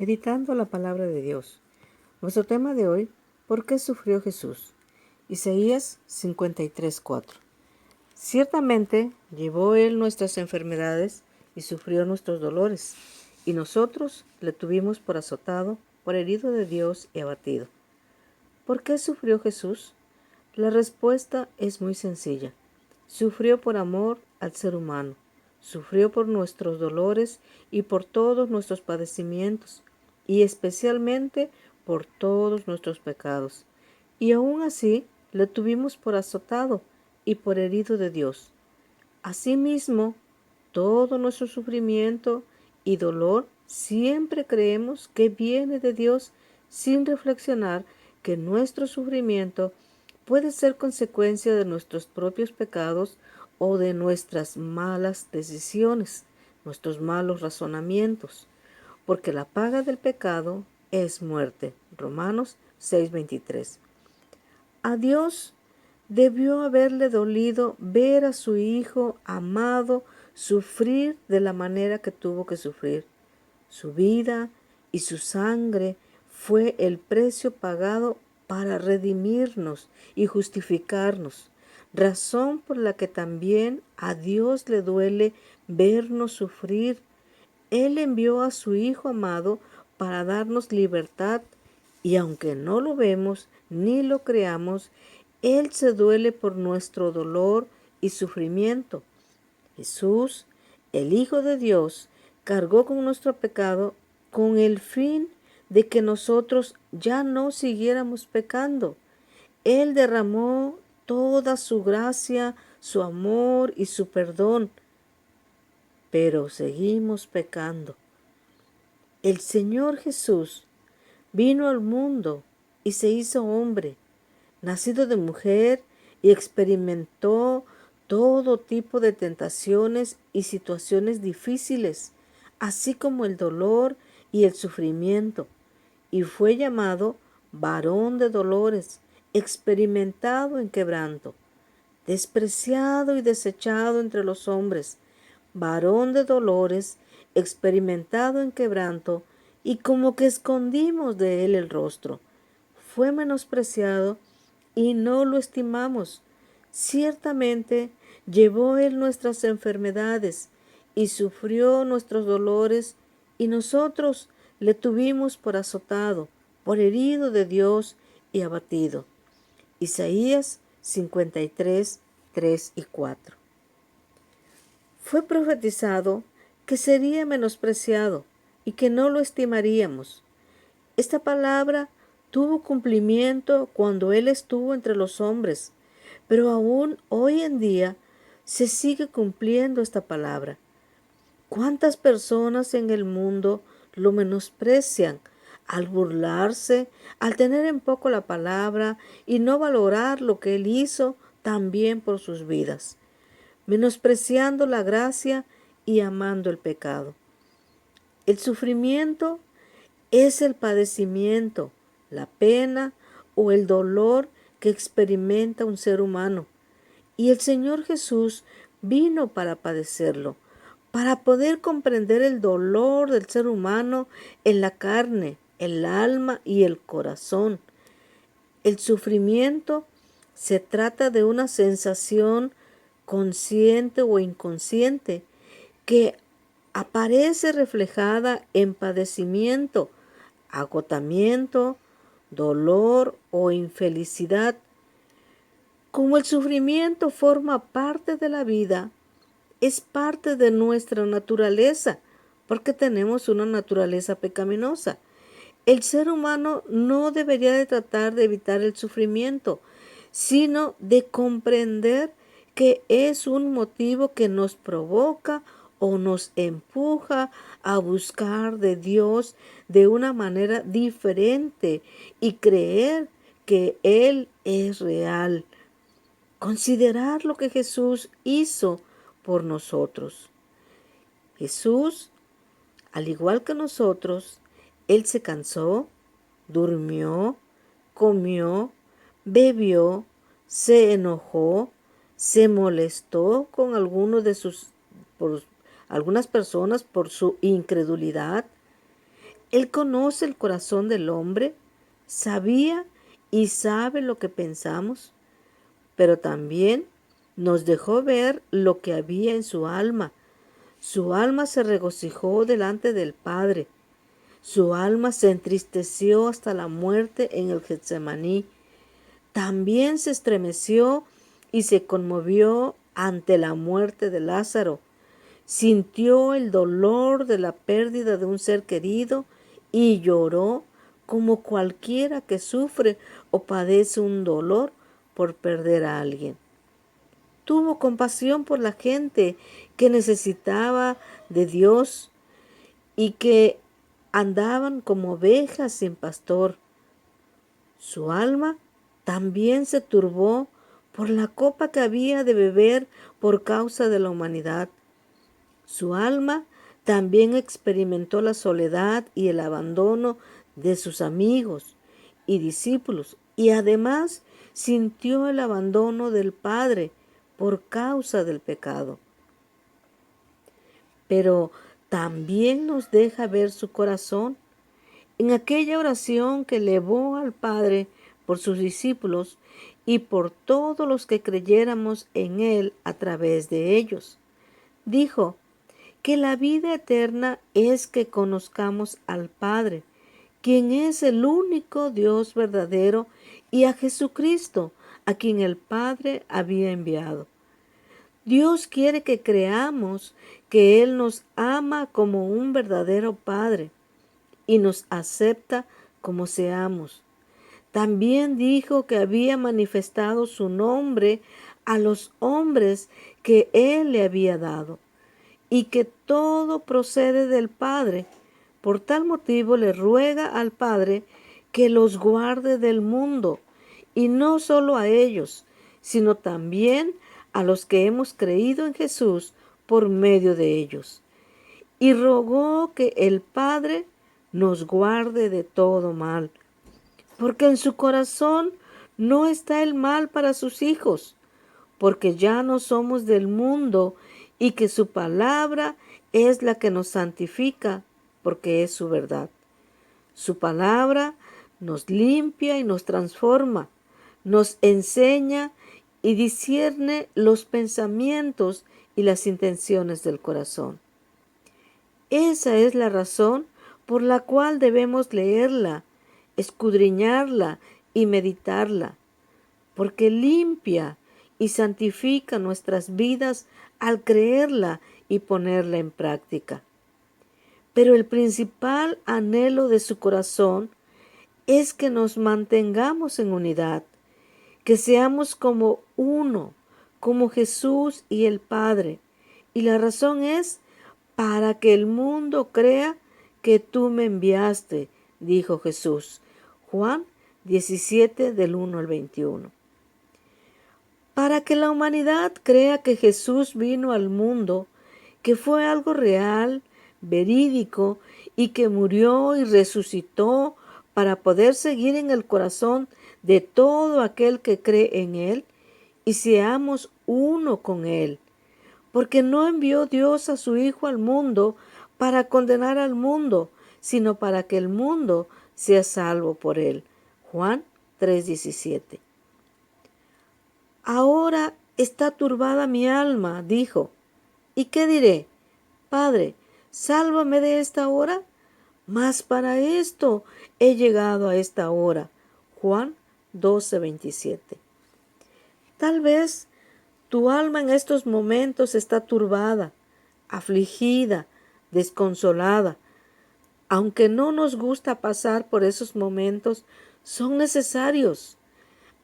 Meditando la palabra de Dios. Nuestro tema de hoy, ¿por qué sufrió Jesús? Isaías 53:4. Ciertamente llevó Él nuestras enfermedades y sufrió nuestros dolores, y nosotros le tuvimos por azotado, por herido de Dios y abatido. ¿Por qué sufrió Jesús? La respuesta es muy sencilla. Sufrió por amor al ser humano, sufrió por nuestros dolores y por todos nuestros padecimientos, y especialmente por todos nuestros pecados. Y aún así le tuvimos por azotado y por herido de Dios. Asimismo, todo nuestro sufrimiento y dolor siempre creemos que viene de Dios sin reflexionar que nuestro sufrimiento puede ser consecuencia de nuestros propios pecados o de nuestras malas decisiones, nuestros malos razonamientos, porque la paga del pecado es muerte. Romanos 6:23. A Dios debió haberle dolido ver a su Hijo amado sufrir de la manera que tuvo que sufrir. Su vida y su sangre fue el precio pagado para redimirnos y justificarnos, razón por la que también a Dios le duele vernos sufrir. Él envió a su Hijo amado para darnos libertad, y aunque no lo vemos ni lo creamos, Él se duele por nuestro dolor y sufrimiento. Jesús, el Hijo de Dios, cargó con nuestro pecado con el fin de que nosotros ya no siguiéramos pecando. Él derramó toda su gracia, su amor y su perdón, pero seguimos pecando. El Señor Jesús vino al mundo y se hizo hombre, nacido de mujer, y experimentó todo tipo de tentaciones y situaciones difíciles, así como el dolor y el sufrimiento, y fue llamado varón de dolores, experimentado en quebranto, despreciado y desechado entre los hombres, varón de dolores, experimentado en quebranto, y como que escondimos de él el rostro. Fue menospreciado y no lo estimamos. Ciertamente llevó él nuestras enfermedades y sufrió nuestros dolores, y nosotros le tuvimos por azotado, por herido de Dios y abatido. Isaías 53, 3 y 4. Fue profetizado que sería menospreciado y que no lo estimaríamos. Esta palabra tuvo cumplimiento cuando Él estuvo entre los hombres, pero aún hoy en día se sigue cumpliendo esta palabra. ¿Cuántas personas en el mundo lo menosprecian al burlarse, al tener en poco la palabra y no valorar lo que Él hizo también por sus vidas, menospreciando la gracia y amando el pecado? El sufrimiento es el padecimiento, la pena o el dolor que experimenta un ser humano. Y el Señor Jesús vino para padecerlo, para poder comprender el dolor del ser humano en la carne, el alma y el corazón. El sufrimiento se trata de una sensación consciente o inconsciente que aparece reflejada en padecimiento, agotamiento, dolor o infelicidad. Como el sufrimiento forma parte de la vida, es parte de nuestra naturaleza, porque tenemos una naturaleza pecaminosa. El ser humano no debería de tratar de evitar el sufrimiento, sino de comprender que es un motivo que nos provoca o nos empuja a buscar de Dios de una manera diferente y creer que Él es real. Considerar lo que Jesús hizo por nosotros. Jesús, al igual que nosotros, Él se cansó, durmió, comió, bebió, se enojó, se molestó con por algunas personas por su incredulidad. Él conoce el corazón del hombre, sabía y sabe lo que pensamos, pero también nos dejó ver lo que había en su alma. Su alma se regocijó delante del Padre. Su alma se entristeció hasta la muerte en el Getsemaní. También se estremeció y se conmovió ante la muerte de Lázaro. Sintió el dolor de la pérdida de un ser querido y lloró como cualquiera que sufre o padece un dolor por perder a alguien. Tuvo compasión por la gente que necesitaba de Dios y que andaban como ovejas sin pastor. Su alma también se turbó por la copa que había de beber por causa de la humanidad. Su alma también experimentó la soledad y el abandono de sus amigos y discípulos, y además sintió el abandono del Padre por causa del pecado. Pero también nos deja ver su corazón en aquella oración que elevó al Padre por sus discípulos y por todos los que creyéramos en Él a través de ellos. Dijo que la vida eterna es que conozcamos al Padre, quien es el único Dios verdadero, y a Jesucristo, a quien el Padre había enviado. Dios quiere que creamos que Él nos ama como un verdadero Padre y nos acepta como seamos. También dijo que había manifestado su nombre a los hombres que Él le había dado y que todo procede del Padre. Por tal motivo le ruega al Padre que los guarde del mundo, y no solo a ellos, sino también a los que hemos creído en Jesús por medio de ellos. Y rogó que el Padre nos guarde de todo mal, porque en su corazón no está el mal para sus hijos, porque ya no somos del mundo y que su palabra es la que nos santifica, porque es su verdad. Su palabra nos limpia y nos transforma, nos enseña y discierne los pensamientos y las intenciones del corazón. Esa es la razón por la cual debemos leerla, escudriñarla y meditarla, porque limpia y santifica nuestras vidas al creerla y ponerla en práctica. Pero el principal anhelo de su corazón es que nos mantengamos en unidad, que seamos como uno, como Jesús y el Padre. Y la razón es para que el mundo crea que tú me enviaste, dijo Jesús. Juan 17 del 1 al 21. Para que la humanidad crea que Jesús vino al mundo, que fue algo real, verídico, y que murió y resucitó para poder seguir en el corazón de todo aquel que cree en Él, y seamos uno con Él. Porque no envió Dios a su Hijo al mundo para condenar al mundo, sino para que el mundo sea salvo por Él. Juan 3:17. Ahora está turbada mi alma, dijo. ¿Y qué diré? Padre, sálvame de esta hora. Mas para esto he llegado a esta hora. Juan 12:27. Tal vez tu alma en estos momentos está turbada, afligida, desconsolada. Aunque no nos gusta pasar por esos momentos, son necesarios.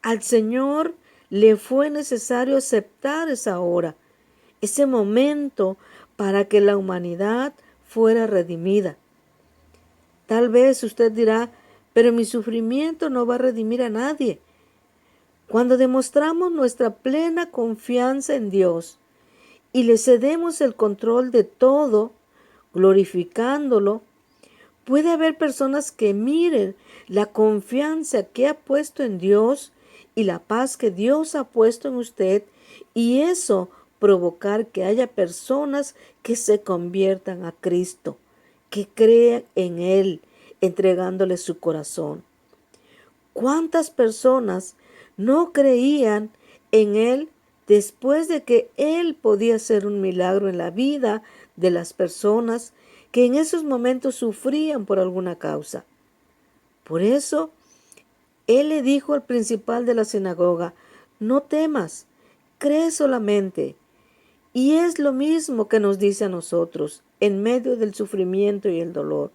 Al Señor le fue necesario aceptar esa hora, ese momento, para que la humanidad fuera redimida. Tal vez usted dirá, pero mi sufrimiento no va a redimir a nadie. Cuando demostramos nuestra plena confianza en Dios y le cedemos el control de todo, glorificándolo, puede haber personas que miren la confianza que ha puesto en Dios y la paz que Dios ha puesto en usted, y eso provocar que haya personas que se conviertan a Cristo, que crean en Él, entregándole su corazón. ¿Cuántas personas no creían en Él después de que Él podía hacer un milagro en la vida de las personas que en esos momentos sufrían por alguna causa? Por eso, Él le dijo al principal de la sinagoga: no temas, cree solamente. Y es lo mismo que nos dice a nosotros en medio del sufrimiento y el dolor.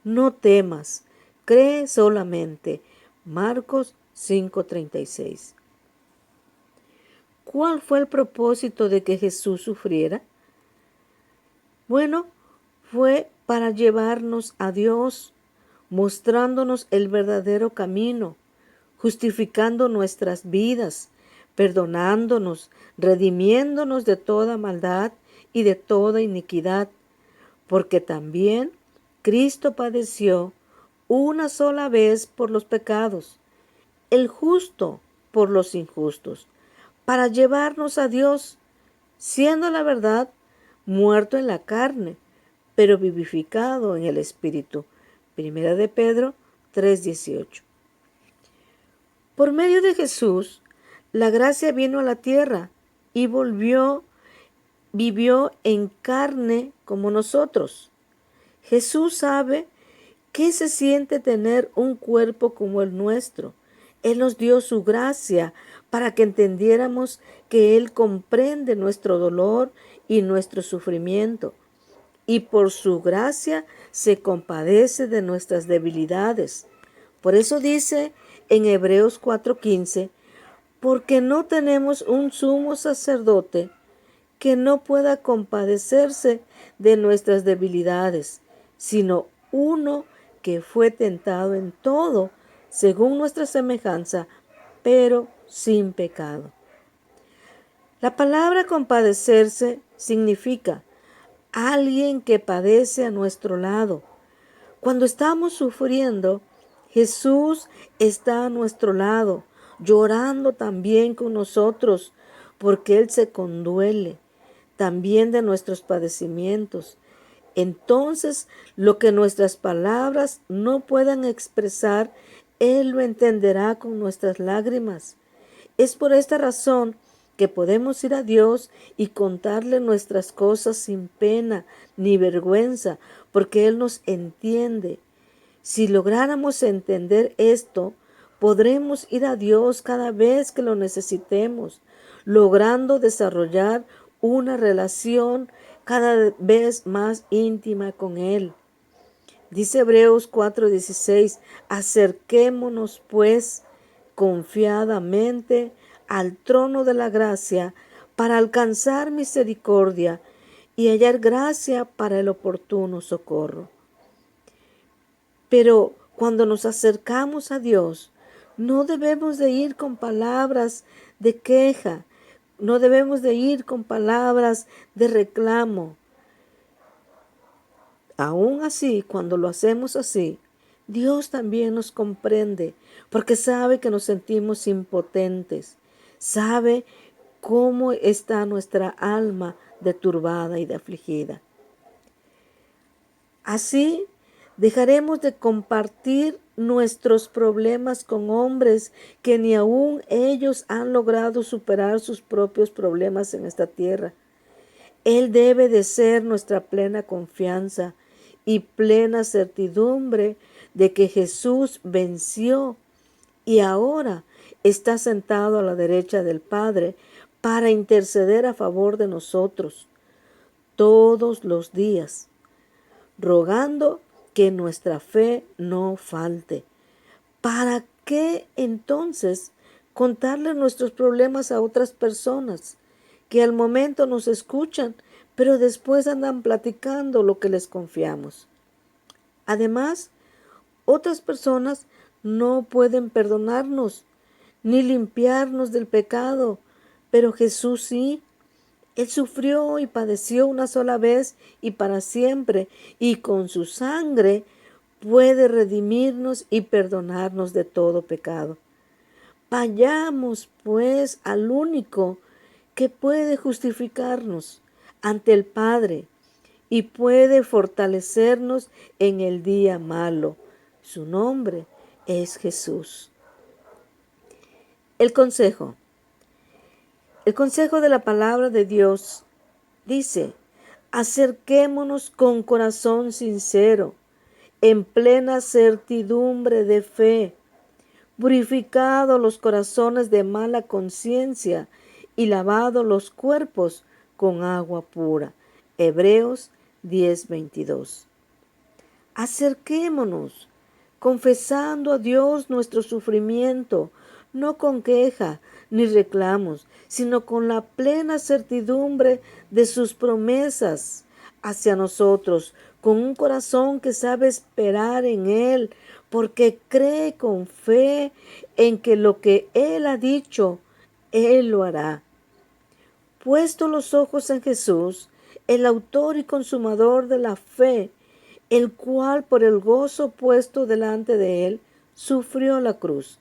No temas, cree solamente. Marcos 5:36. ¿Cuál fue el propósito de que Jesús sufriera? Bueno, fue para llevarnos a Dios, mostrándonos el verdadero camino, justificando nuestras vidas, perdonándonos, redimiéndonos de toda maldad y de toda iniquidad, porque también Cristo padeció una sola vez por los pecados, el justo por los injustos, para llevarnos a Dios, siendo la verdad muerto en la carne, pero vivificado en el Espíritu. Primera de Pedro 3:18. Por medio de Jesús, la gracia vino a la tierra y vivió en carne como nosotros. Jesús sabe qué se siente tener un cuerpo como el nuestro. Él nos dio su gracia para que entendiéramos que Él comprende nuestro dolor y nuestro sufrimiento. Y por su gracia se compadece de nuestras debilidades. Por eso dice en Hebreos 4:15, porque no tenemos un sumo sacerdote que no pueda compadecerse de nuestras debilidades, sino uno que fue tentado en todo, según nuestra semejanza, pero sin pecado. La palabra compadecerse significa alguien que padece a nuestro lado. Cuando estamos sufriendo, Jesús está a nuestro lado, llorando también con nosotros, porque Él se conduele también de nuestros padecimientos. Entonces, lo que nuestras palabras no puedan expresar, Él lo entenderá con nuestras lágrimas. Es por esta razón que podemos ir a Dios y contarle nuestras cosas sin pena ni vergüenza, porque Él nos entiende. Si lográramos entender esto, podremos ir a Dios cada vez que lo necesitemos, logrando desarrollar una relación cada vez más íntima con Él. Dice Hebreos 4:16, acerquémonos pues confiadamente al trono de la gracia para alcanzar misericordia y hallar gracia para el oportuno socorro. Pero cuando nos acercamos a Dios, no debemos de ir con palabras de queja, no debemos de ir con palabras de reclamo. Aún así, cuando lo hacemos así, Dios también nos comprende, porque sabe que nos sentimos impotentes, sabe cómo está nuestra alma de turbada y de afligida. Así, dejaremos de compartir nuestros problemas con hombres que ni aún ellos han logrado superar sus propios problemas en esta tierra. Él debe de ser nuestra plena confianza y plena certidumbre de que Jesús venció y ahora está sentado a la derecha del Padre para interceder a favor de nosotros todos los días, rogando que nuestra fe no falte. ¿Para qué entonces contarle nuestros problemas a otras personas que al momento nos escuchan, pero después andan platicando lo que les confiamos? Además, otras personas no pueden perdonarnos ni limpiarnos del pecado, pero Jesús sí. Él sufrió y padeció una sola vez y para siempre, y con su sangre puede redimirnos y perdonarnos de todo pecado. Vayamos, pues, al único que puede justificarnos ante el Padre y puede fortalecernos en el día malo. Su nombre es Jesús. El consejo. El consejo de la palabra de Dios dice: acerquémonos con corazón sincero, en plena certidumbre de fe, purificados los corazones de mala conciencia y lavados los cuerpos con agua pura. Hebreos 10:22. Acerquémonos, confesando a Dios nuestro sufrimiento, no con queja ni reclamos, sino con la plena certidumbre de sus promesas hacia nosotros, con un corazón que sabe esperar en Él, porque cree con fe en que lo que Él ha dicho, Él lo hará. Puesto los ojos en Jesús, el autor y consumador de la fe, el cual por el gozo puesto delante de él sufrió la cruz,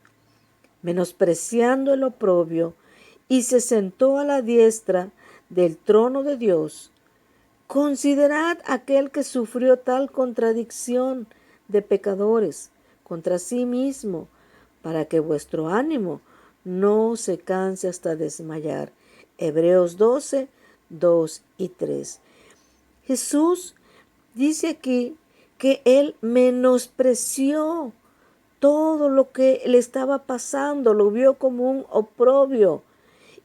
menospreciando el oprobio, y se sentó a la diestra del trono de Dios. Considerad aquel que sufrió tal contradicción de pecadores contra sí mismo, para que vuestro ánimo no se canse hasta desmayar. Hebreos 12, 2 y 3. Jesús dice aquí que él menospreció todo lo que le estaba pasando, lo vio como un oprobio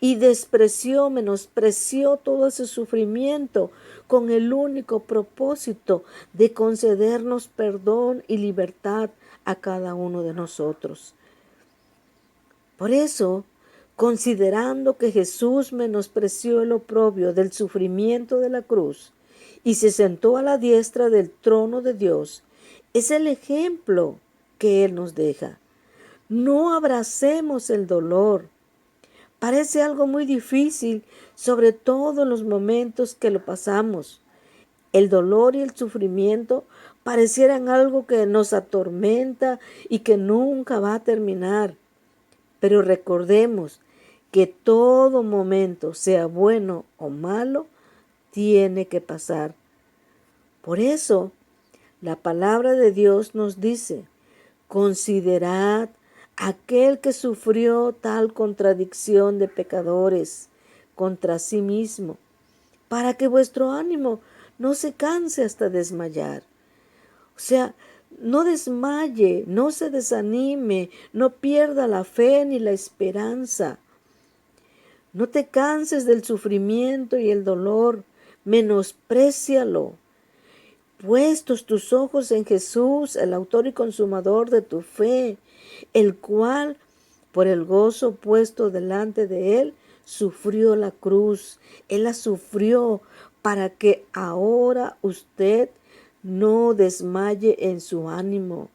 y menospreció todo ese sufrimiento con el único propósito de concedernos perdón y libertad a cada uno de nosotros. Por eso, considerando que Jesús menospreció el oprobio del sufrimiento de la cruz y se sentó a la diestra del trono de Dios, es el ejemplo que Él nos deja. No abracemos el dolor. Parece algo muy difícil, sobre todo en los momentos que lo pasamos. El dolor y el sufrimiento parecieran algo que nos atormenta y que nunca va a terminar. Pero recordemos que todo momento, sea bueno o malo, tiene que pasar. Por eso, la palabra de Dios nos dice: considerad aquel que sufrió tal contradicción de pecadores contra sí mismo, para que vuestro ánimo no se canse hasta desmayar. O sea, no desmaye, no se desanime, no pierda la fe ni la esperanza. No te canses del sufrimiento y el dolor, menosprécialo. Puestos tus ojos en Jesús, el autor y consumador de tu fe, el cual, por el gozo puesto delante de él, sufrió la cruz. Él la sufrió para que ahora usted no desmaye en su ánimo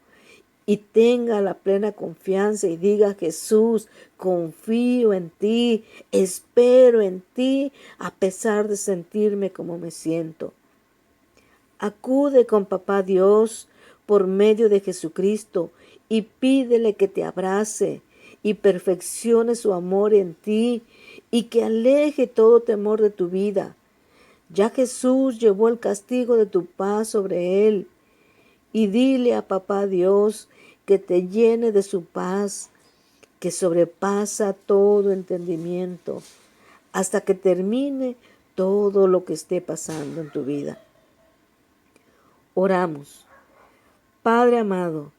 y tenga la plena confianza y diga: Jesús, confío en ti, espero en ti, a pesar de sentirme como me siento. Acude con Papá Dios por medio de Jesucristo y pídele que te abrace y perfeccione su amor en ti y que aleje todo temor de tu vida. Ya Jesús llevó el castigo de tu paz sobre él. Y dile a Papá Dios que te llene de su paz, que sobrepasa todo entendimiento, hasta que termine todo lo que esté pasando en tu vida. Oramos. Padre amado,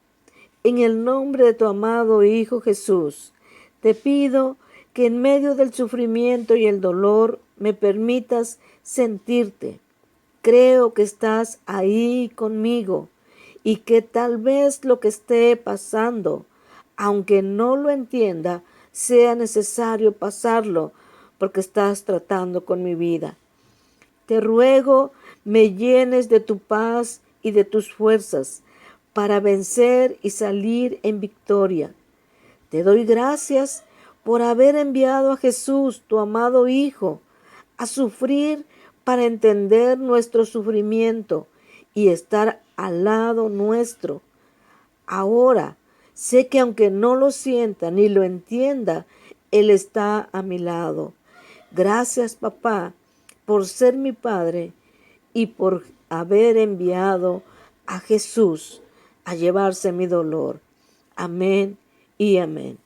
en el nombre de tu amado Hijo Jesús, te pido que en medio del sufrimiento y el dolor me permitas sentirte. Creo que estás ahí conmigo y que tal vez lo que esté pasando, aunque no lo entienda, sea necesario pasarlo porque estás tratando con mi vida. Te ruego me llenes de tu paz y de tus fuerzas para vencer y salir en victoria. Te doy gracias por haber enviado a Jesús, tu amado Hijo, a sufrir para entender nuestro sufrimiento y estar al lado nuestro. Ahora sé que aunque no lo sienta ni lo entienda, Él está a mi lado. Gracias, papá, por ser mi Padre y por haber enviado a Jesús. a llevarse mi dolor. Amén y amén.